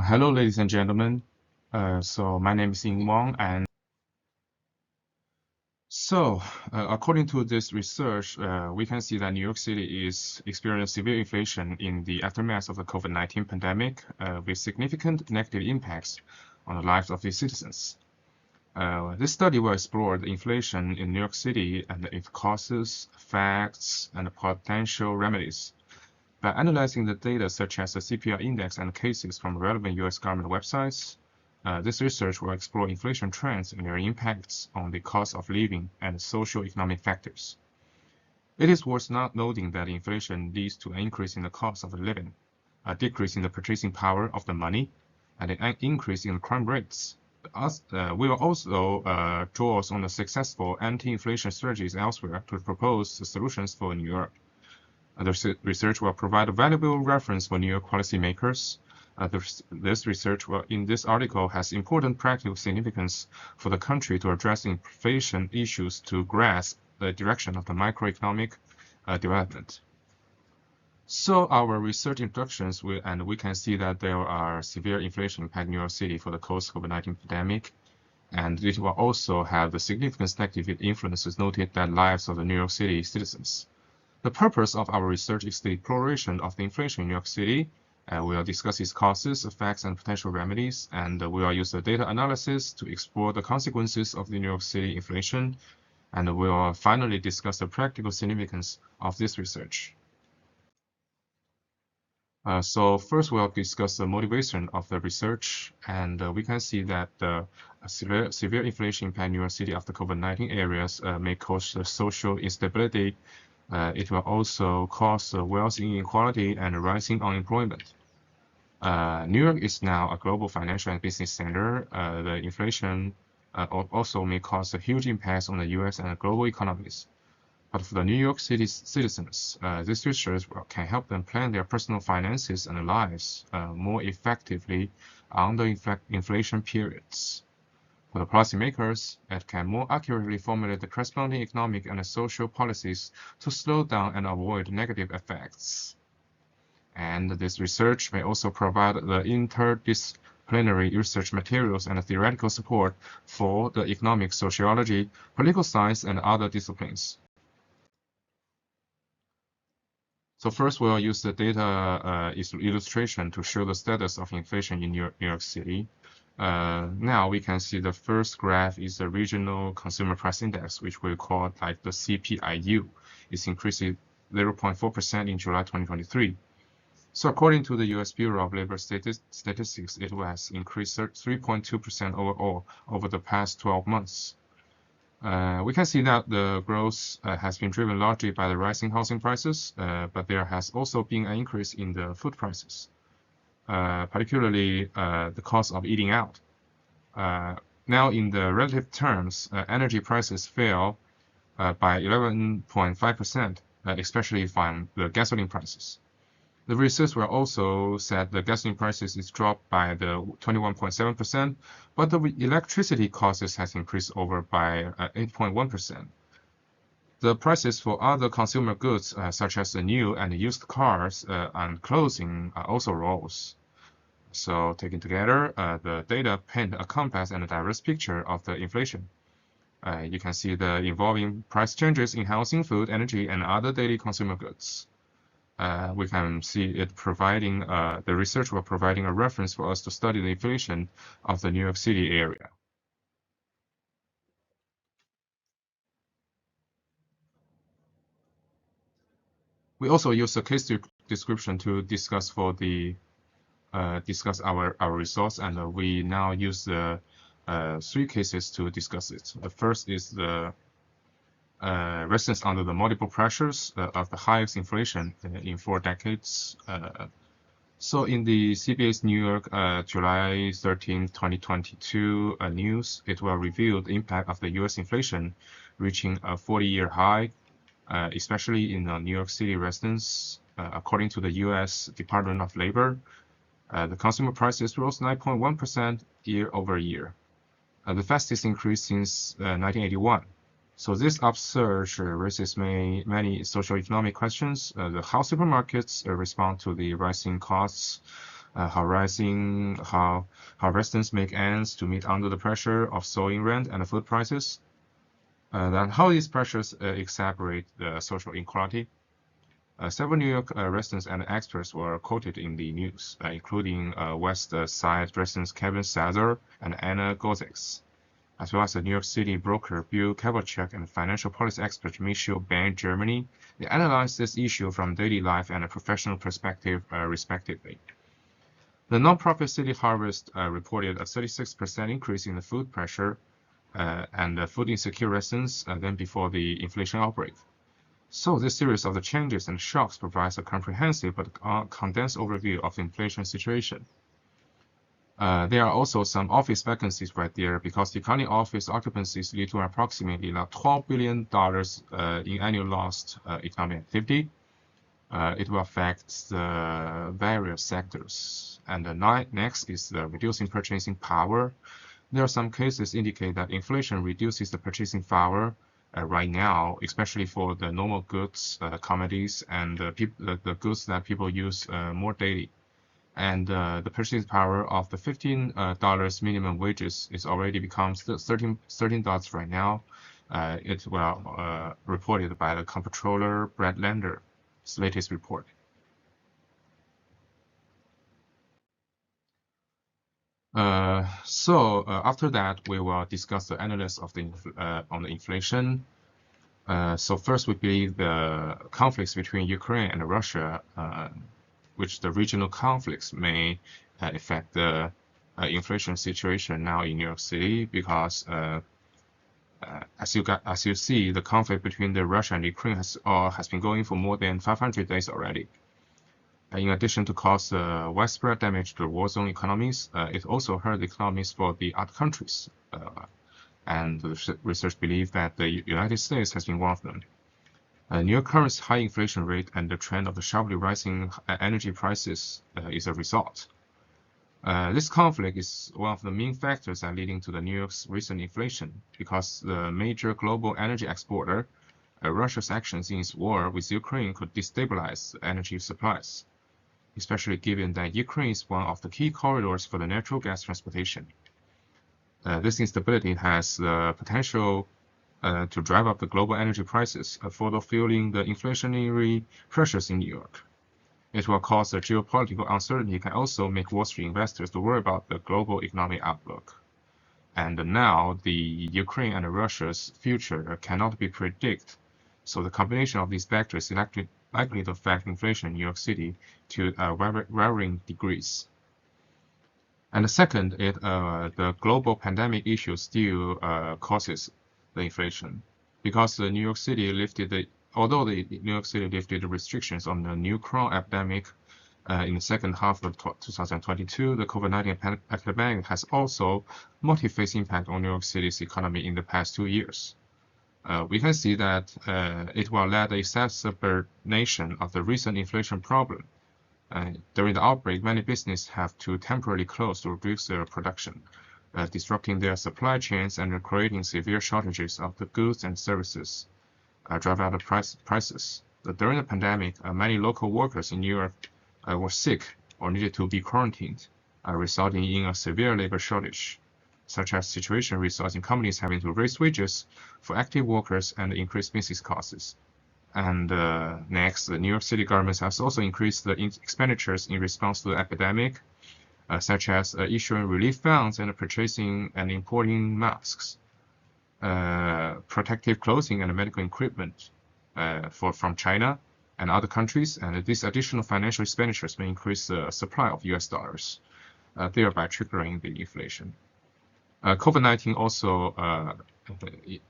Hello, ladies and gentlemen. My name is Wang, and according to this research, we can see that New York City is experiencing severe inflation in the aftermath of the COVID-19 pandemic, with significant negative impacts on the lives of its citizens. This study will explore the inflation in New York City and its causes, facts, and potential remedies. By analyzing the data such as the CPI index and cases from relevant U.S. government websites, this research will explore inflation trends and their impacts on the cost of living and socio-economic factors. It is worth noting that inflation leads to an increase in the cost of living, a decrease in the purchasing power of the money, and an increase in crime rates. We will also draw on the successful anti-inflation strategies elsewhere to propose solutions for New York. The research will provide a valuable reference for New York policymakers. This research in this article has important practical significance for the country to address inflation issues to grasp the direction of the macroeconomic development. So our research introductions, and we can see that there are severe inflation impact New York City for the post-COVID-19 pandemic, and it will also have the significant negative influences noted that lives of the New York City citizens. The purpose of our research is the exploration of the inflation in New York City. We will discuss its causes, effects, and potential remedies, and we will use the data analysis to explore the consequences of the New York City inflation, and we will finally discuss the practical significance of this research. So first we'll discuss the motivation of the research, and we can see that severe inflation impact New York City after COVID-19 areas may cause social instability. It will also cause wealth inequality and rising unemployment. New York is now a global financial and business center. The inflation also may cause a huge impact on the U.S. and global economies. But for the New York City citizens, this research can help them plan their personal finances and lives more effectively under inflation periods. For the policymakers, it can more accurately formulate the corresponding economic and social policies to slow down and avoid negative effects. And this research may also provide the interdisciplinary research materials and theoretical support for the economic sociology, political science, and other disciplines. So first, we'll use the data illustration to show the status of inflation in New York City. Now we can see the first graph is the regional consumer price index, which we call like the CPIU. It's increasing 0.4% in July 2023. So according to the U.S. Bureau of Labor Statistics, it has increased 3.2% overall over the past 12 months. We can see that the growth has been driven largely by the rising housing prices, but there has also been an increase in the food prices. Particularly the cost of eating out. Now, in the relative terms, energy prices fell by 11.5%, especially from the gasoline prices. The research will also said the gasoline prices is dropped by the 21.7%, but the electricity costs has increased over by 8.1%. The prices for other consumer goods, such as the new and used cars and clothing, also rose. So taken together, the data paint a complex and a diverse picture of the inflation. You can see the involving price changes in housing, food, energy, and other daily consumer goods. We can see it providing, the research will providing a reference for us to study the inflation of the New York City area. We also use a case description to discuss for the discuss our results, and we now use the 3 cases to discuss it. The first is the residents under the multiple pressures of the highest inflation in 4 decades. So in the CBS New York July 13, 2022 news, it will reveal the impact of the U.S. inflation reaching a 40-year high, especially in New York City residents. According to the U.S. Department of Labor, the consumer prices rose 9.1% year over year, the fastest increase since 1981. So this upsurge raises many socioeconomic questions. How supermarkets respond to the rising costs, how residents make ends to meet under the pressure of soaring rent and food prices, then how these pressures exacerbate the social inequality. Several New York residents and experts were quoted in the news, including West Side residents Kevin Sather and Anna Gozeks, as well as the New York City broker Bill Kovalchuk and financial policy expert Michelle Bain, Germany. They analyzed this issue from daily life and a professional perspective, respectively. The nonprofit City Harvest reported a 36% increase in the food pressure and food insecure residents than before the inflation outbreak. So this series of the changes and shocks provides a comprehensive but condensed overview of the inflation situation. There are also some office vacancies right there because declining office occupancies lead to approximately $12 billion in annual lost economic activity. It will affect the various sectors. And next is the reducing purchasing power. There are some cases indicate that inflation reduces the purchasing power right now, especially for the normal goods, commodities, and the goods that people use more daily. And the purchasing power of the $15 minimum wages is already becomes $13 right now. It will reported by the comptroller Brad Lander's latest report. After that, we will discuss the analysis of on the inflation. So first, we believe the conflicts between Ukraine and Russia, which the regional conflicts may affect the inflation situation now in New York City, because as you see, the conflict between Russia and Ukraine has been going for more than 500 days already. In addition to cause widespread damage to war zone economies, it also hurt the economies for the other countries. And the research believes that the United States has been one of them. New York current high inflation rate and the trend of the sharply rising energy prices is a result. This conflict is one of the main factors that leading to the New York's recent inflation, because the major global energy exporter, Russia's actions in its war with Ukraine could destabilize energy supplies, especially given that Ukraine is one of the key corridors for the natural gas transportation. This instability has the potential to drive up the global energy prices, further fueling the inflationary pressures in New York. It will cause the geopolitical uncertainty, can also make Wall Street investors to worry about the global economic outlook. And now the Ukraine and Russia's future cannot be predicted. So the combination of these factors is likely to affect inflation in New York City to varying degrees. And the second, the global pandemic issue still causes the inflation, because the New York City lifted the restrictions on the new corona epidemic in the second half of 2022, the COVID-19 epidemic has also multi-phase impact on New York City's economy in the past 2 years. We can see that it will lead the exacerbation of the recent inflation problem. During the outbreak, many businesses have to temporarily close to reduce their production, disrupting their supply chains and creating severe shortages of the goods and services, drive out the prices. During the pandemic, many local workers in New York were sick or needed to be quarantined, resulting in a severe labor shortage. Such a situation results in companies having to raise wages for active workers and increase business costs. And next, the New York City government has also increased the expenditures in response to the epidemic, such as issuing relief funds and purchasing and importing masks, protective clothing and medical equipment from China and other countries. And these additional financial expenditures may increase the supply of US dollars, thereby triggering the inflation. COVID-19 also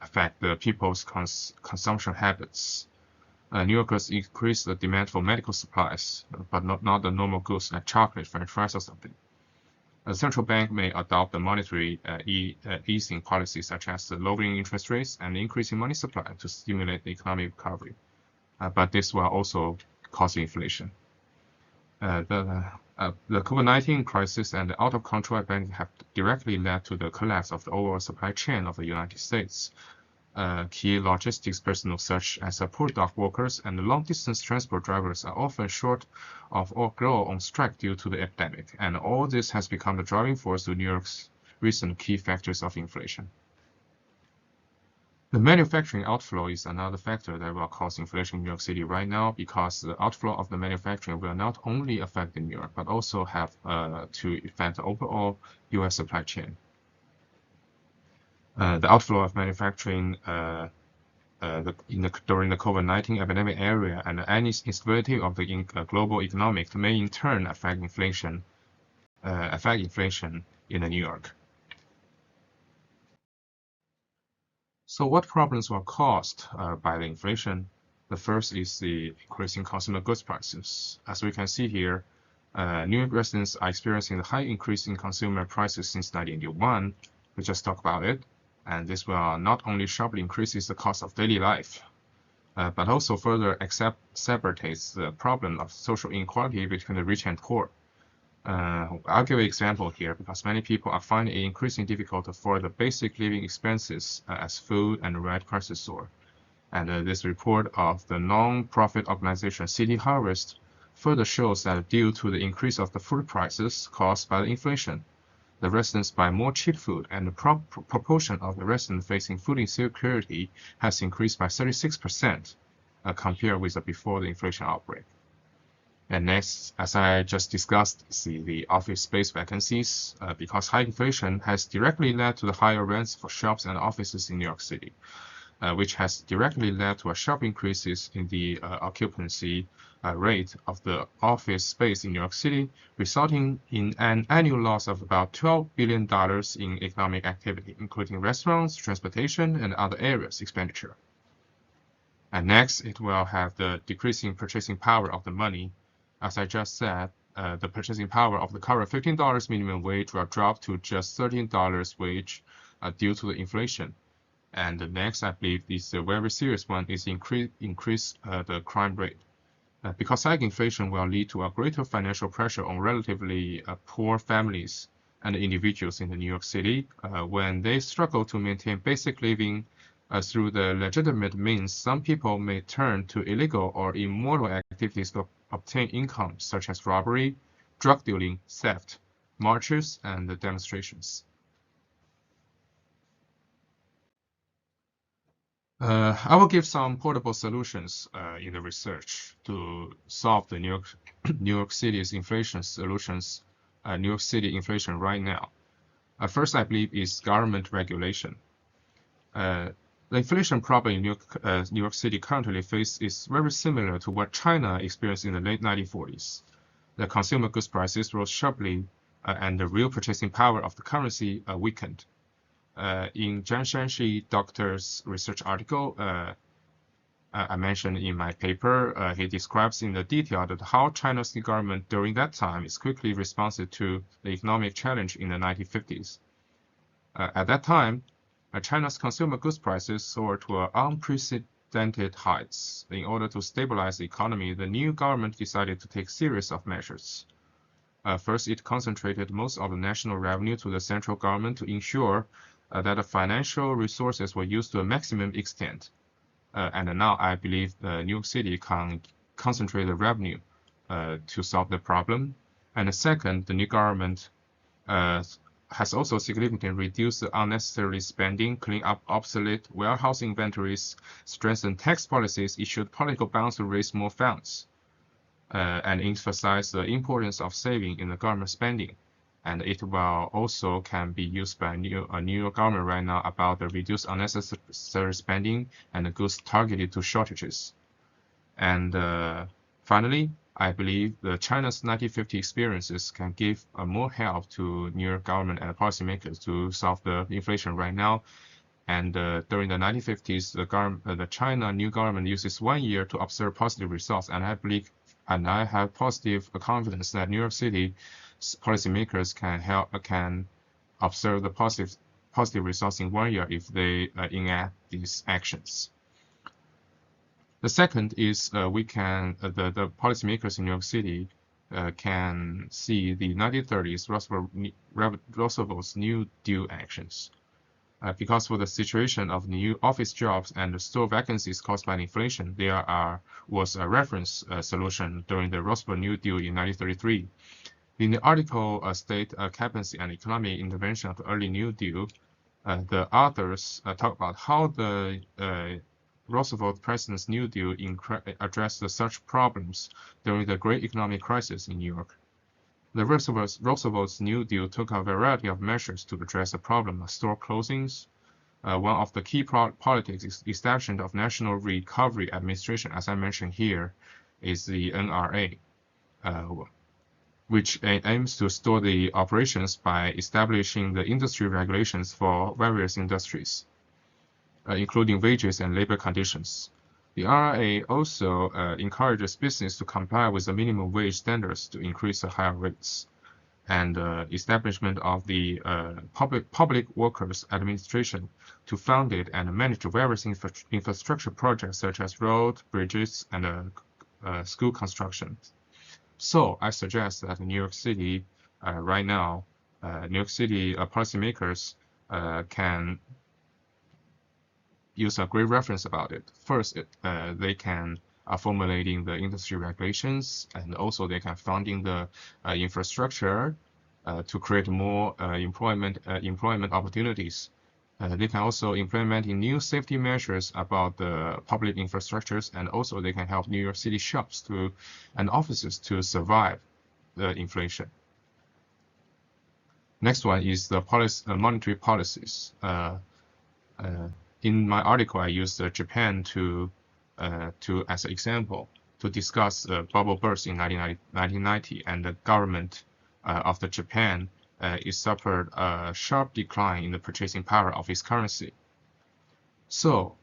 affect the people's consumption habits. New Yorkers increase the demand for medical supplies, but not the normal goods like chocolate, French fries, or something. The central bank may adopt the monetary easing policies, such as the lowering interest rates and increasing money supply to stimulate the economic recovery. But this will also cause inflation. The COVID-19 crisis and the out-of-control epidemic have directly led to the collapse of the overall supply chain of the United States. key logistics personnel such as support dock workers and long-distance transport drivers are often short of or go on strike due to the epidemic, and all this has become the driving force to New York's recent key factors of inflation. The manufacturing outflow is another factor that will cause inflation in New York City right now, because the outflow of the manufacturing will not only affect New York, but also have to affect the overall U.S. supply chain. The outflow of manufacturing during the COVID-19 epidemic area and any instability of the global economic may in turn affect inflation in New York. So what problems were caused by the inflation? The first is the increasing consumer goods prices. As we can see here, New York residents are experiencing the high increase in consumer prices since 1981. We just talked about it. And this will not only sharply increases the cost of daily life, but also further exacerbates the problem of social inequality between the rich and poor. I'll give an example here, because many people are finding it increasingly difficult to afford the basic living expenses as food and rent prices soar. And this report of the non-profit organization City Harvest further shows that due to the increase of the food prices caused by the inflation, the residents buy more cheap food, and the proportion of the residents facing food insecurity has increased by 36% compared with before the inflation outbreak. And next, as I just discussed, see the office space vacancies, because high inflation has directly led to the higher rents for shops and offices in New York City, which has directly led to a sharp increases in the occupancy rate of the office space in New York City, resulting in an annual loss of about $12 billion in economic activity, including restaurants, transportation, and other areas expenditure. And next, it will have the decreasing purchasing power of the money. As I just said, the purchasing power of the current $15 minimum wage will drop to just $13 wage due to the inflation. And the next, I believe, is a very serious one, is increase the crime rate. Because high inflation will lead to a greater financial pressure on relatively poor families and individuals in New York City. When they struggle to maintain basic living through the legitimate means, some people may turn to illegal or immoral activities to obtain income, such as robbery, drug dealing, theft, marches, and demonstrations. I will give some portable solutions in the research to solve the New York City's inflation solutions, New York City inflation right now. First, I believe, is government regulation. The inflation problem in New York City currently faces is very similar to what China experienced in the late 1940s. The consumer goods prices rose sharply, and the real purchasing power of the currency weakened. In Zhang Shanxi doctor's research article I mentioned in my paper, he describes in the detail that how China's government during that time is quickly responsive to the economic challenge in the 1950s. At that time, China's consumer goods prices soared to unprecedented heights. In order to stabilize the economy, the new government decided to take a series of measures. First, it concentrated most of the national revenue to the central government to ensure that the financial resources were used to a maximum extent. And now I believe New York City can concentrate the revenue to solve the problem. And second, the new government has also significantly reduced the unnecessary spending, clean up obsolete warehouse inventories, strengthened tax policies, issued political bonds to raise more funds, and emphasize the importance of saving in the government spending. And it will also can be used by New York government right now about the reduced unnecessary spending and the goods targeted to shortages. And finally, I believe the China's 1950 experiences can give more help to New York government and policymakers to solve the inflation right now. And during the 1950s, the China new government uses 1 year to observe positive results, and I have positive confidence that New York City policymakers can observe the positive results in 1 year if they enact these actions. The second is the policymakers in New York City can see the 1930s Roosevelt's New Deal actions. Because for the situation of new office jobs and store vacancies caused by inflation, there was a reference solution during the Roosevelt New Deal in 1933. In the article State Capacity and Economic Intervention of the Early New Deal, the authors talk about how the Roosevelt President's New Deal addressed such problems during the Great Economic Crisis in New York. The Roosevelt's New Deal took a variety of measures to address the problem of store closings. One of the key politics is establishment of National Recovery Administration, as I mentioned here, is the NRA, which aims to store the operations by establishing the industry regulations for various industries, including wages and labor conditions. The NRA also encourages business to comply with the minimum wage standards to increase the higher rates, and establishment of the Public Workers Administration to fund it and manage various infrastructure projects such as roads, bridges, and school construction. So I suggest that in New York City, right now, New York City policymakers can use a great reference about it. First, they can formulating the industry regulations, and also they can funding the infrastructure to create more employment opportunities. They can also implementing new safety measures about the public infrastructures, and also they can help New York City shops and offices to survive the inflation. Next one is the monetary policies. In my article, I used Japan as an example to discuss the bubble burst in 1990, and the government of the Japan it suffered a sharp decline in the purchasing power of its currency. So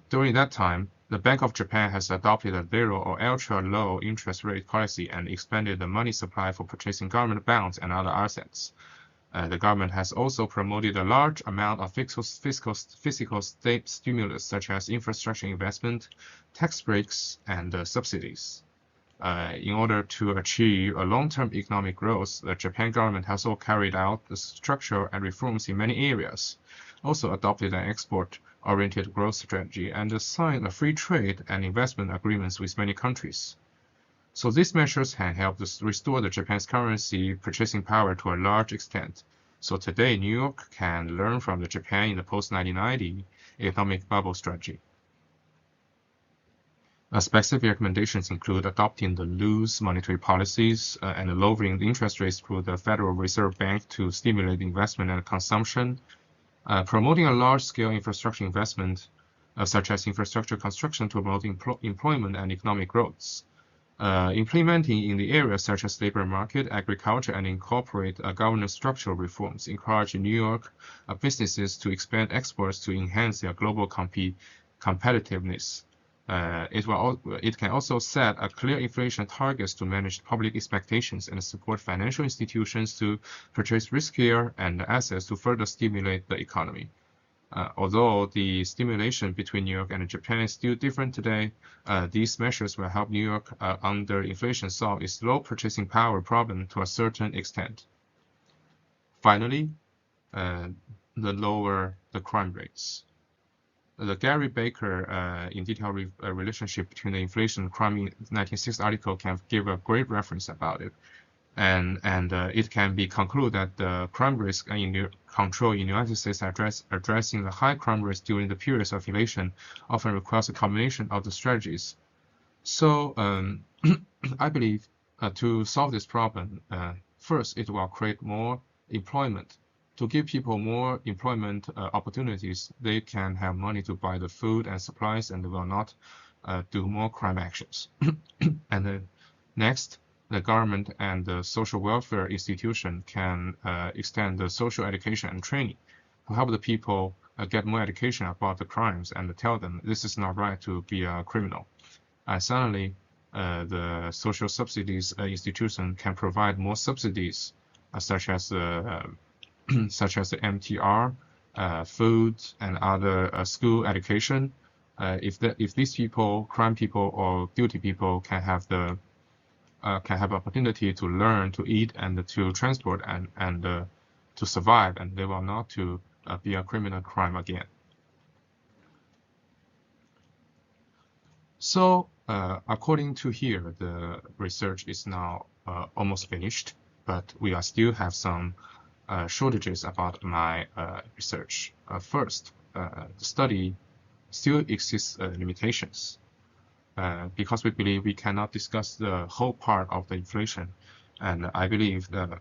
during that time, the Bank of Japan has adopted a zero or ultra-low interest rate policy and expanded the money supply for purchasing government bonds and other assets. The government has also promoted a large amount of physical state stimulus, such as infrastructure investment, tax breaks, and subsidies. In order to achieve a long-term economic growth, the Japan government has also carried out the structural and reforms in many areas, also adopted an export-oriented growth strategy, and signed a free trade and investment agreements with many countries. So these measures can help to restore the Japan's currency purchasing power to a large extent. So today, New York can learn from the Japan in the post-1990 economic bubble strategy. Specific recommendations include adopting the loose monetary policies and lowering the interest rates through the Federal Reserve Bank to stimulate investment and consumption, promoting a large-scale infrastructure investment, such as infrastructure construction to promote employment and economic growth, implementing in the areas such as labor market, agriculture, and incorporate governance structural reforms, encouraging New York businesses to expand exports to enhance their global competitiveness. It can also set a clear inflation targets to manage public expectations and support financial institutions to purchase riskier and assets to further stimulate the economy. Although the stimulation between New York and Japan is still different today, these measures will help New York under inflation solve its low purchasing power problem to a certain extent. Finally, lower the crime rates. The Gary Baker in detail relationship between the inflation and crime in 1960 article can give a great reference about it. And it can be concluded that the crime risk control in the United States addressing the high crime risk during the periods of inflation often requires a combination of the strategies. So I believe to solve this problem, first it will create more employment. To give people more employment opportunities, they can have money to buy the food and supplies, and they will not do more crime actions. And then next, the government and the social welfare institution can extend the social education and training to help the people get more education about the crimes and tell them this is not right to be a criminal. Suddenly, the social subsidies institution can provide more subsidies, such as the MTR, food, and other school education. If these people, crime people or guilty people, can have opportunity to learn, to eat, and to transport, and to survive, and they will not to be a criminal crime again. So according to here, the research is now almost finished, but we are still have some shortages about my research. First, the study still exists limitations because we believe we cannot discuss the whole part of the inflation, and I believe that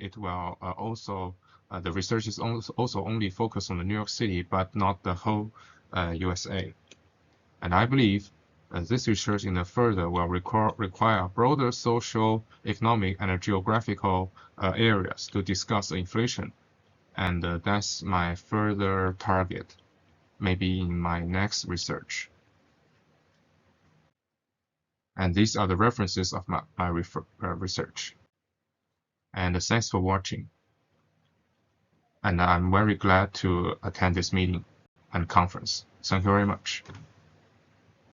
it will also the research is also only focused on the New York City, but not the whole USA. And I believe this research in the further will require broader social, economic, and geographical areas to discuss inflation. And that's my further target, maybe in my next research. And these are the references of my research. And thanks for watching. And I'm very glad to attend this meeting and conference. Thank you very much.